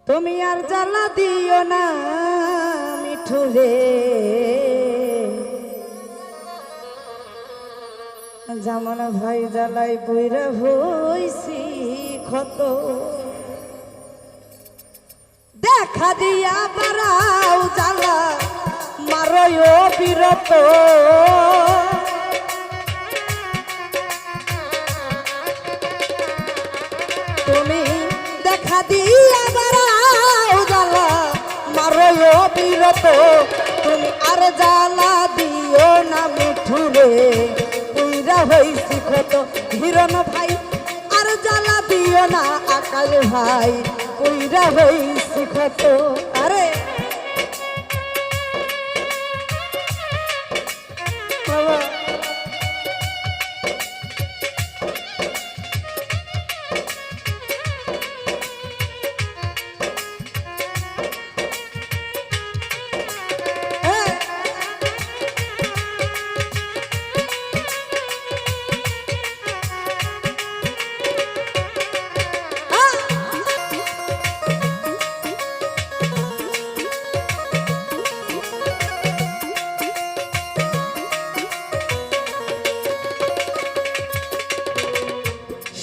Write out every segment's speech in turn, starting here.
তুমি আর জ্বালা দিও না মিঠু রে, যেমন ভাই জ্বালাই বইরা হইছি ক্ষত। দেখা দিয়া বাড়াও জ্বালা মারয় বিরত, তুমি দেখা দিয়া বাড়াও জ্বালা মারয় বিরত। তুমি আর জ্বালা দিও না মিঠু রে, পুইরা হইছি ক্ষত। হিরণ ভাই আর জ্বালা দিও না আকাশ ভাই, পুইরা হইছি ক্ষত। আরে বাবা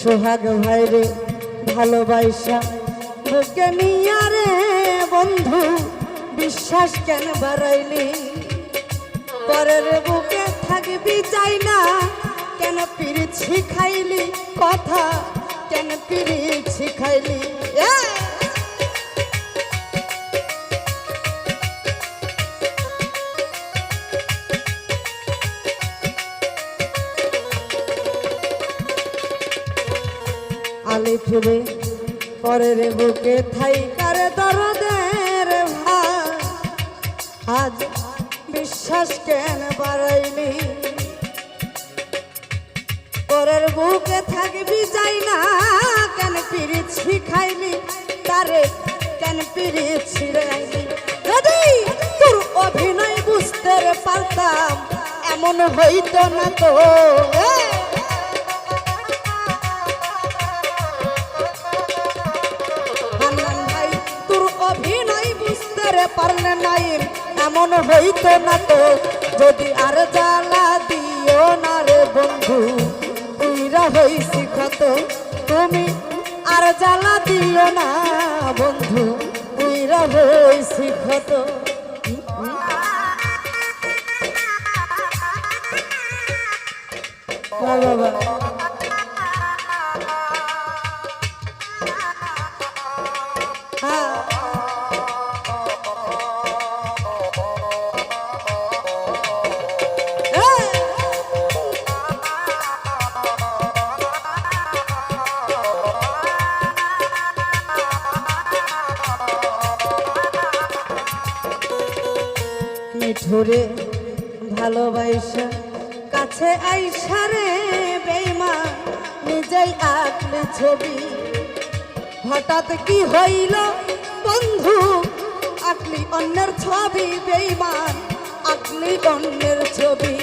সোহাগ ভাই রে ভালোবাসা বুকে নিয়া রে বন্ধু, বিশ্বাস কেন বাড়াইলি? পরের বুকে থাকবি চাই না, কেন পিরিত শিখাইলি? কথা কেন পিরিত শিখাইলি? আলি ফিরে পরের বুকে থাইকার দরদের ভাই, আজ বিশ্বাস কেন বাড়াইলি? পরের বুকে থাকবি যাই না, কেন পিরিত শিখাইলি? তারে কেন পিরিত শিখাইলি? যদি তোর অভিনয় বুঝতে পারতাম এমন হইতো না তো। অভিনয় বুঝতে পারলে নাই এমন হইতো না তো। যদি আর জ্বালা দিও না রে বন্ধু, পুইরা হইছি ক্ষত। তুমি আর জ্বালা দিও না বন্ধু, পুইরা হইছি ক্ষত। বাবা মিঠুরে ভালোবাসা কাছে আইসা রে বেঈমান, নিজেই আঁকলে ছবি। হঠাৎ কি হইল বন্ধু, আঁকলি অন্যের ছবি। বেঈমান আঁকলি অন্যের ছবি।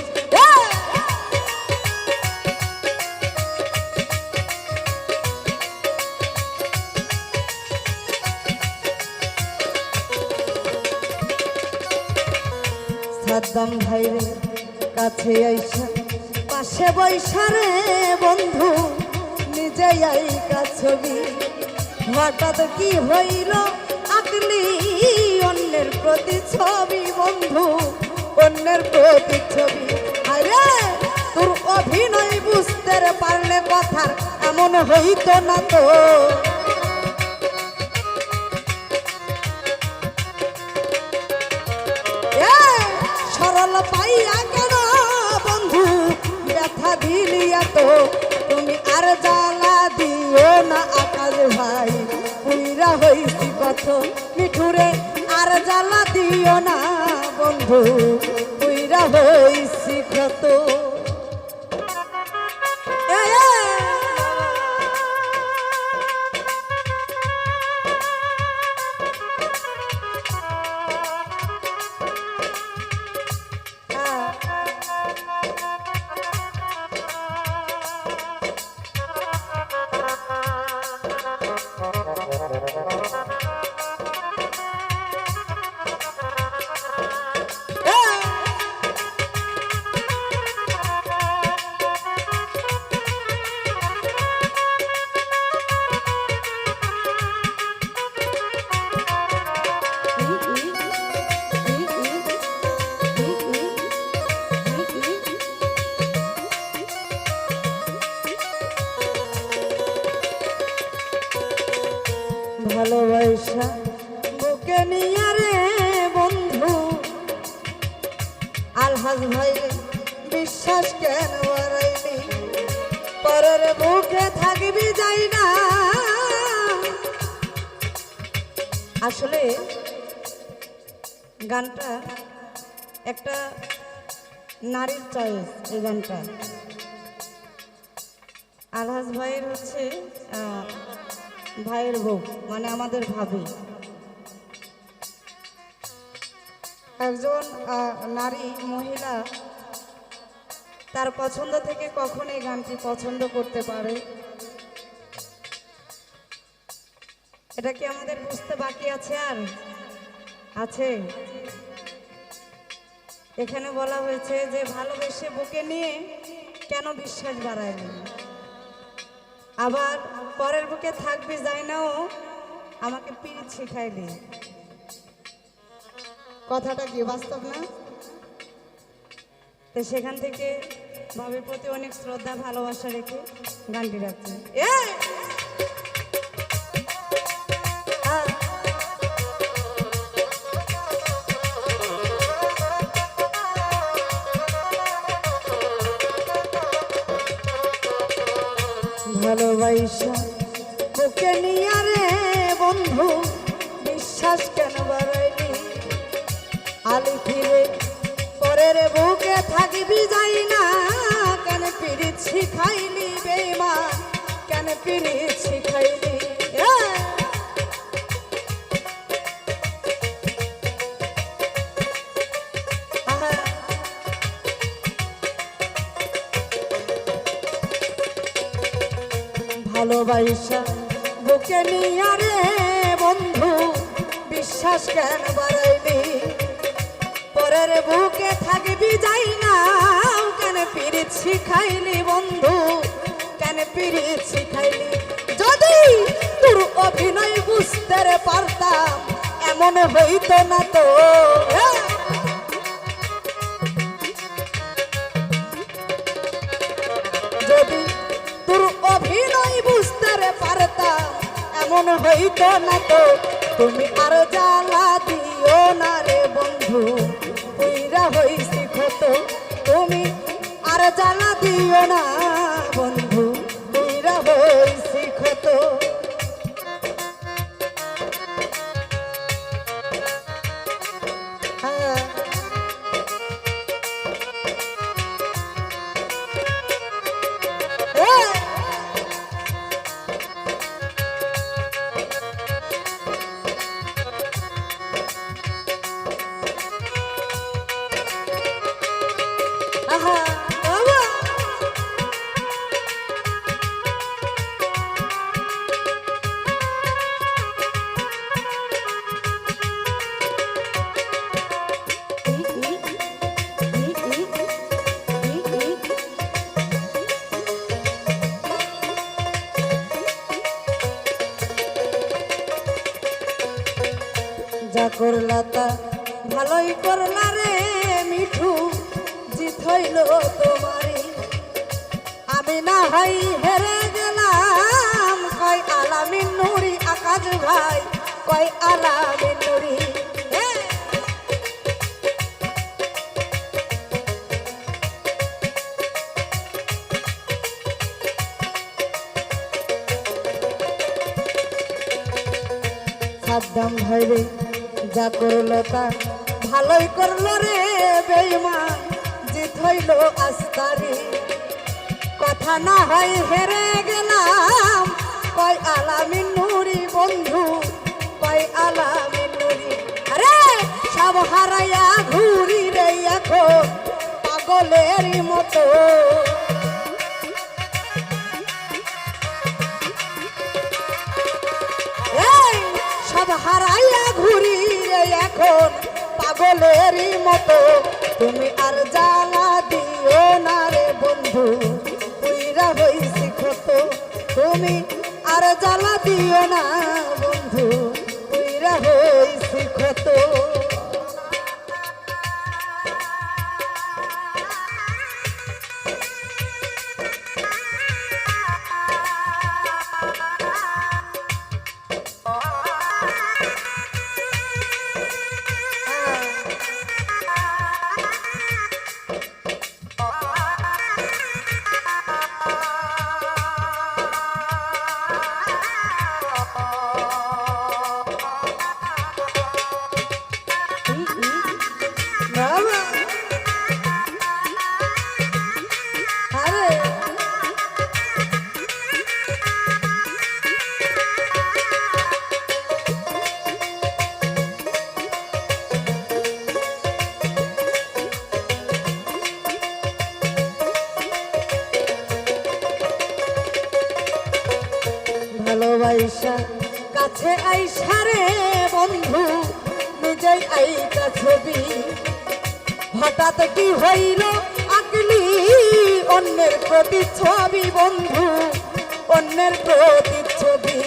সাদ্দাম ভাই রে কাছে আইসা পাশে বৈশা রে বন্ধু, নিজে আইকা ছবি। হঠাৎ কি হইল আঁকলি অন্যের প্রতি ছবি। বন্ধু অন্যের প্রতি ছবি। আরে তোর অভিনয় বুঝতে পারলে কথা এমন হইতো না তো। সরল পাইয়া কেন বন্ধু ব্যথা দিলিয়া তো। তুমি আর জ্বালা দিও না আকাশ ভাই, পুইরা হইছি কত। মিঠুরে আর জ্বালা দিও না বন্ধু, পুইরা হইছি কত। ভালোবাসা বুকে নিয়ে রে বন্ধু আলহাজ ভাই বিশ্বাস কেন হারাইলি পরের বুকে থাকবি যাই না। আসলে গানটা একটা নারীর চয়েস। এই গানটা আলহাজ ভাইয়ের হচ্ছে ভাইয়ের বউ, মানে আমাদের ভাবি। একজন নারী মহিলা তার পছন্দ থেকে কখন এই গানটি পছন্দ করতে পারে, এটা কি আমাদের বুঝতে বাকি আছে? আর আছে। এখানে বলা হয়েছে যে ভালোবেসে বুকে নিয়ে কেন বিশ্বাস বাড়ায়নি, আবার পরের বুকে থাকবি যাই নাও আমাকে পিরিত শিখাইলি। কথাটা কি বাস্তব না? তো সেখান থেকে ভাবির প্রতি অনেক শ্রদ্ধা ভালোবাসা রেখে গানটি রাখছি। ভালোবাসা বুকে নিয়ে রে বন্ধু বিশ্বাস কেন বাড়াইলি আলি ফিরে পরের বুকে থাকবি যাই না। কেন পিরিত শিখাইলি বেঈমান, কেন পিরিত শিখাইলি? ভালোবাসা বুকে নিয়ে রে বন্ধু বিশ্বাস কেন বাড়াইলি পরের বুকে থাকবি যাই না। কেন পিরিত শিখাইলি বন্ধু, কেন পিরিত শিখাইলি? যদি তোর অভিনয় বুঝতে পারতাম এমন হইতো না তো। যদি তোর অভিনয় বুঝতে পারতাম এমন হইতো না তো। তুমি আর জ্বালা দিও না রে বন্ধু পুইরা হইছি ক্ষত। তুমি আর জ্বালা দিও না বন্ধু পুইরা হইছি ক্ষত। যা করলা তা ভালোই করলা রে মিঠু, জিত হইল তোমারই। আমি না হয় হেরে গেলাম, কয় আলামিন নুরি আকাশ ভাই, কয় আলামিন নুরি। সাদ্দাম ভাই রে যা করলো তা ভালোই করলো রে বেঈমান, জিত হইল আস্তারি। কথা না হয় হেরে গেলাম, কয় আলামিন নুরি বন্ধু, কয় আলামিন নুরি। আরে সব হারাইয়া ঘুরি রে এখন পাগলের মতো। সব হারাইয়া ঘুরি রে এখন পাগলের মতো। তুমি আর জ্বালা দিও না রে বন্ধু পুইরা হইছি ক্ষত। তুমি আর জ্বালা দিও না বন্ধু পুইরা হইছি ক্ষত। Oh বাবা, আরে ভালোবাসা কাছে আইসা রে বন্ধু নিজেই আইকা ছবি হঠাৎ কি হইল আকলি অন্যের প্রতি ছবি বন্ধু অন্যের প্রতি ছবি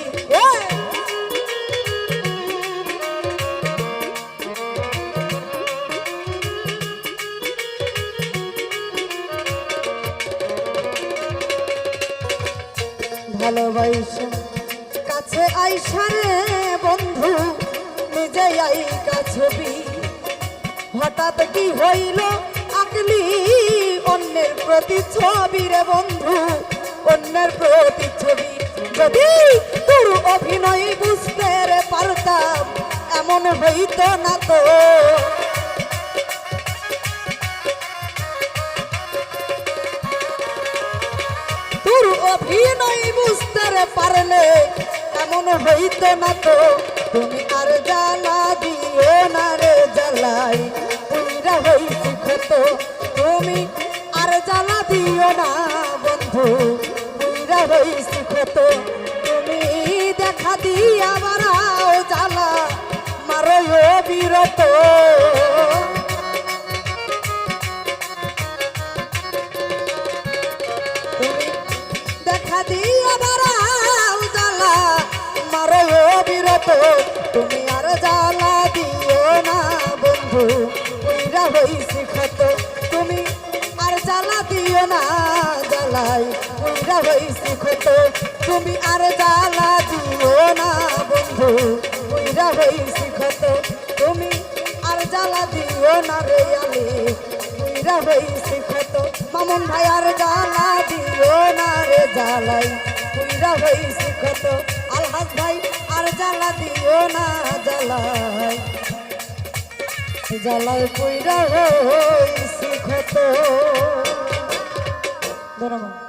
ভালোবাসা কাছে আইসা রে বন্ধু নিজেই আইকা ছবি হঠাৎ কি হইল আকলি অন্যের প্রতি ছবি রে বন্ধু অন্যের প্রতি ছবি যদি তোর অভিনয় বুঝতে রে পারতাম এমন হইত না তো তোর অভিনয় বুঝতে রে পারলে এমন হইত না তো তুমি আর জ্বালা দিও না রে জ্বালাই পুইরা হইছি ক্ষত তুমি আর জ্বালা দিও না বন্ধু পুইরা হইছি ক্ষত তুমি দেখা দিয়া বাড়াও জ্বালা মারো বিরত তুমি দেখা দিয়া বাড়াও জ্বালা মারো বিরত তুমি আর জ্বালা দিও না বন্ধু পুইরা হইছি ক্ষত তুমি আর জ্বালা দিও না জ্বালাই পুইরা হইছি ক্ষত তুমি আর জ্বালা দিও না বন্ধু পুইরা হইছি ক্ষত তুমি আর জ্বালা দিও না রে আলি পুইরা হইছি ক্ষত মামুন ভাই আর জ্বালা দিও না রে জ্বালাই পুইরা হইছি ক্ষত আলহাজ ভাই আর জ্বালা দিও না জ্বালাই জ্বালাই পুইরা হইছি ক্ষত ধন্যবাদ।